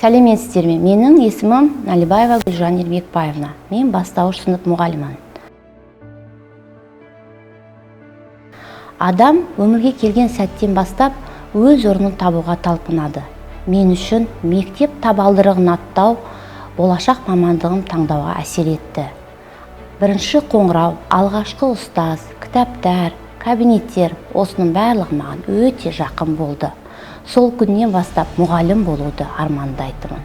Сәлеметсіздер ме? Менің есімім Налибаева Гүлжан Ермекбаевна. Мен бастауыш сынып мұғалімімін. Адам өмірге келген сәттен бастап өз орнын табуға талпынады. Мен үшін мектеп табалдырығын аттау болашақ мамандығым таңдауға әсер етті. Бірінші қоңырау, алғашқы ұстаз, кітаптар, кабинеттер, осының барлығы маған өте жақын болды. Сол күннен бастап мұғалім болуды армандайтынмын.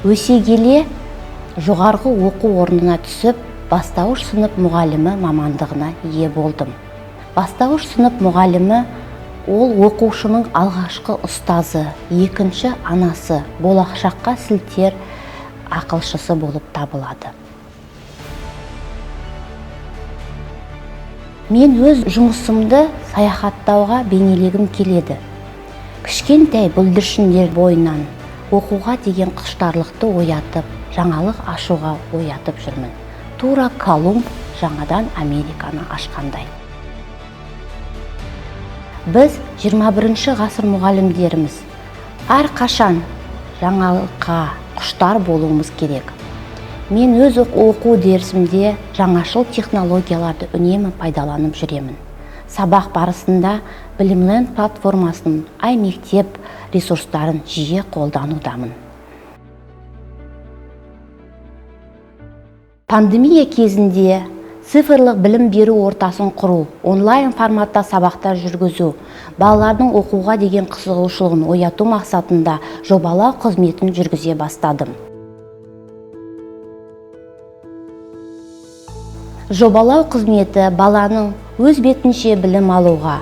Өсе келе жоғарғы оқу орнына түсіп, бастауыш сынып мұғалімі мамандығына ие болдым. Бастауыш сынып мұғалімі ол оқушының алғашқы ұстазы, екінші анасы, болашаққа сілтер ақылшысы болып табылады. Мен өз жұмысымды саяхаттауға бейнелегім келеді. Кішкентай бүлдіршіндер бойынан оқуға деген құштарлықты оятып, жаңалық ашуға оятып жүрмін. Тура Колумб жаңадан Американы ашқандай. Біз 21 ғасыр мұғалімдеріміз. Әрқашан жаңалыққа құштар болуымыз керек. Мен өз оқу дерсімде жаңашыл технологияларды үнемі пайдаланып жүремін. Сабақ барысында Білімленд платформасының iMектеп ресурстарын жиі қолданудамын. Пандемия кезінде цифрлық білім беру ортасын құру, онлайн форматта сабақтар жүргізу, балалардың оқуға деген қызығушылығын ояту мақсатында жобалау қызметін жүргізе бастадым. Жобалау қызметі баланың өз бетінше білім алуға,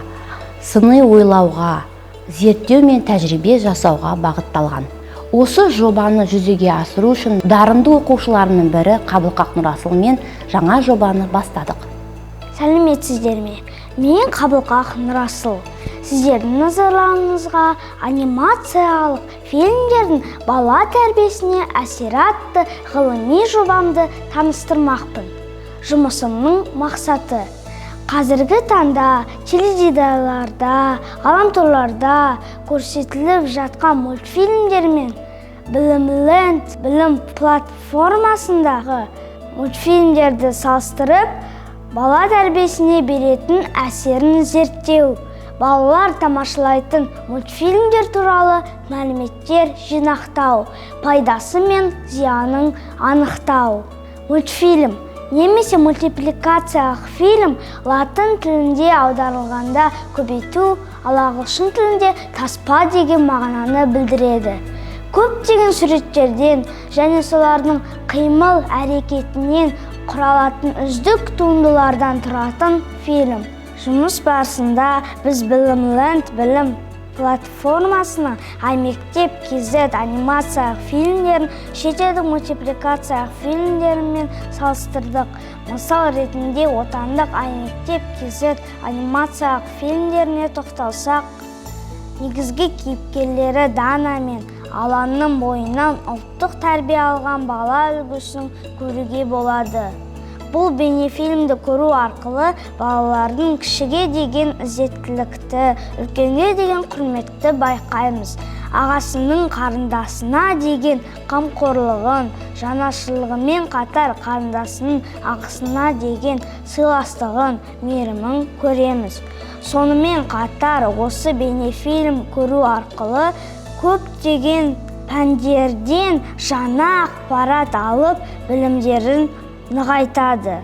сыни ойлауға, зерттеу мен тәжірибе жасауға бағытталған. Осы жобаны жүзеге асыру үшін дарынды оқушыларының бірі Қабылқақ Нұрасыл мен жаңа жобаны бастадық. Сәлеметсіздер ме? Мен Қабылқақ Нұрасыл. Сіздердің назарларыңызға анимациялық фильмдердің бала тәрбиесіне әсері атты ғылыми жобамды таныстырмақпын. Жұмысымның мақсаты: қазіргі таңда теледидарларда, ғаламторларда көрсетіліп жатқан мультфильмдер мен Білімленд білім платформасындағы мультфильмдерді салыстырып, бала тәрбиесіне беретін әсерін зерттеу, балалар тамашалайтын мультфильмдер туралы мәліметтер жинақтау, пайдасы мен зиянын анықтау. Мультфильм немесе мультипликациялық фильм латын тілінде аударылғанда көбейту, ал ағылшын тілінде таспа деген мағынаны білдіреді. Көптеген суреттерден және солардың қимыл әрекетінен құралатын үздік туындылардан тұратын фильм. Жұмыс барысында біз Білімленд білім платформасының iMектеп KZ анимациялық фильмдерін шетелдік мультипликациялық фильмдерімен салыстырдық. Мысал ретінде отандық iMектеп KZ анимациялық фильмдеріне тоқталсақ, негізгі кейіпкерлері Дана мен Аланның бойынан ұлттық тәрбие алған бала үлгісін көруге болады. Бұл бейнефильмді көру арқылы балалардың кішіге деген ізеттілікті, үлкенге деген құрметті байқаймыз. Ағасының қарындасына деген қамқорлығын, жанашырлығымен қатар қарындасының ағасына деген сыйластығын, мейірімін көреміз. Сонымен қатар осы бейнефильм көру арқылы көптеген пәндерден жаңа ақпарат алып, білімдерін нығайтады.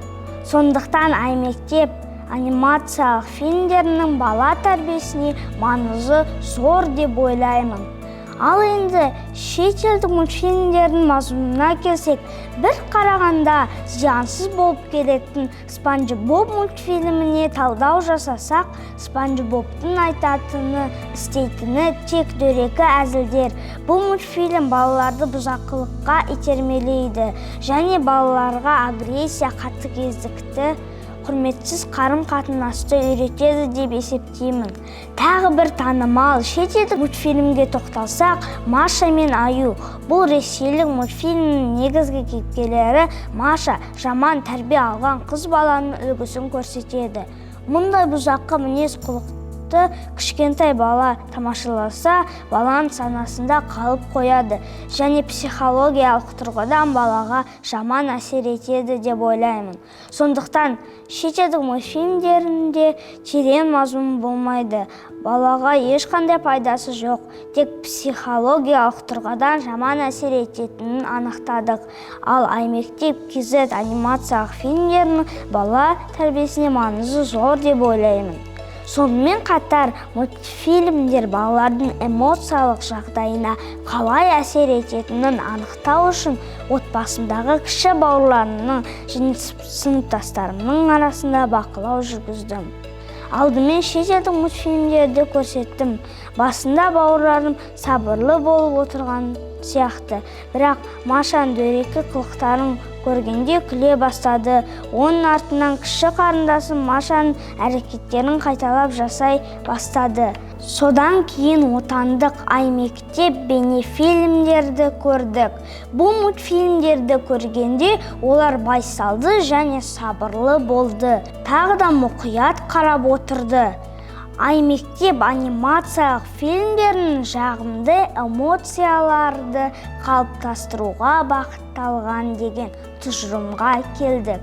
Сондықтан iMектеп анимациялық фильмдерінің бала тәрбиесіне маңызы зор деп ойлаймын. Ал енді шетелдік мультфильмдердің мазмұнына келсек, бір қарағанда зиянсыз болып келетін Спанч Боб мультфильміне талдау жасасақ, Спанч Бобтың айтатыны, істейтіні тек дөрекі әзілдер. Бұл мультфильм балаларды бұзақылыққа итермелейді және балаларға агрессия, қатыгездікті құрметсіз қарым-қатынасты үйретеді деп есептеймін. Тағы бір танымал шетелдік мультфильмге тоқталсақ, Маша мен Аю. Бұл ресейлік мультфильмнің негізгі кейіпкерлері Маша жаман тәрбие алған қыз баланың үлгісін көрсетеді. Мұндай бұзақы мінез құлықты кішкентай бала тамашаласа, баланың санасында қалып қояды және психологиялық тұрғыдан балаға жаман әсер етеді деп ойлаймын. Сондықтан шетелдік мультфильмдерінде терең мазмұн болмайды. Балаға ешқандай пайдасы жоқ, тек психологиялық тұрғыдан жаман әсер ететінін анықтадық. Ал Аймектеп KZ анимациялық фильмдерінің бала тәрбиесіне маңызы зор деп ойлаймын. Сонымен қатар мультфильмдер балалардың эмоциялық жағдайына қалай әсер ететінін анықтау үшін отбасымдағы кіші бауырларымның және сыныптастарымның арасында бақылау жүргіздім. Алдымен шетелдік мультфильмдерді көрсеттім. Басында бауырларым сабырлы болып отырған сияқты, бірақ Машаның дөрекі қылықтарын көргенде күле бастады. Оның артынан кіші қарындасым Машаның әрекеттерін қайталап жасай бастады. Содан кейін отандық Аймектеп бейнефильмдерді көрдік. Бұл мультфильмдерді көргенде олар байсалды және сабырлы болды. Тағы да мұқият қарап отырды. Аймектеп анимациялық фильмдерінің жағымды эмоцияларды қалыптастыруға бағытталған деген тұжырымға келдік.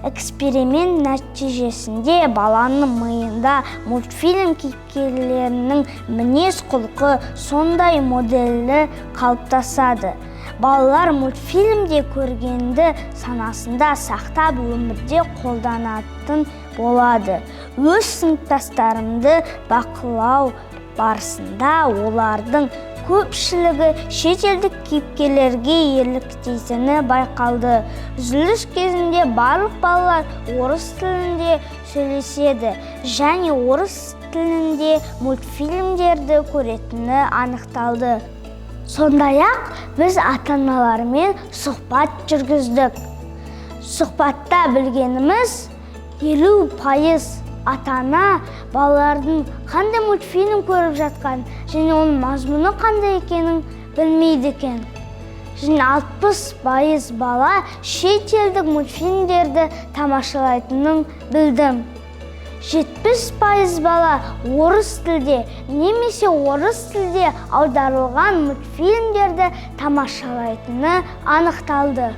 Эксперимент нәтижесінде баланың миында мультфильм кейіпкерлерінің мінез құлқы сондай моделі қалыптасады. Балалар мультфильмде көргенді санасында сақтап өмірде қолданатын болады. Өз сыныптастарымды бақылау барысында олардың көпшілігі шетелдік кейіпкерлерге еліктейтіні байқалды. Үзіліс кезінде барлық балалар орыс тілінде сөйлеседі және орыс тілінде мультфильмдерді көретіні анықталды. Сондай-ақ біз ата-аналармен сұхбат жүргіздік. Сұхбатта білгеніміз 50% ата-ана балалардың қандай мультфильм көріп жатқан және оның мазмұны қандай екенін білмейді екен. Және 60% бала шетелдік мультфильмдерді тамашалайтынын білдім. 70% бала орыс тілде немесе орыс тілде аударылған мультфильмдерді тамашалайтыны анықталды.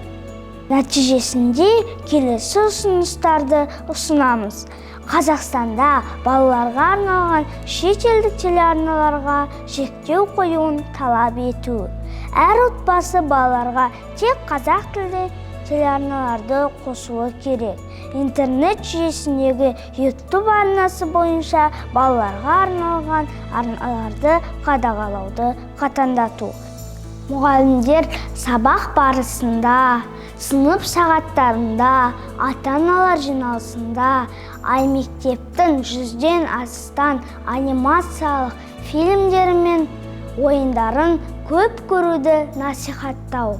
Нәтижесінде келесі ұсыныстарды ұсынамыз. Қазақстанда балаларға арналған шетелдік телеарналарға шектеу қоюын талап ету. Әр отбасы балаларға тек қазақ тілді телеарналарды қосуы керек. Интернет жүйесіндегі YouTube арнасы бойынша балаларға арналған арналарды қадағалауды қатаңдату. Мұғалімдер сабақ барысында, сынып сағаттарында, ата-аналар жиналысында Аймектептің 100-ден астам анимациялық фильмдері мен ойындарын көп көруді насихаттау.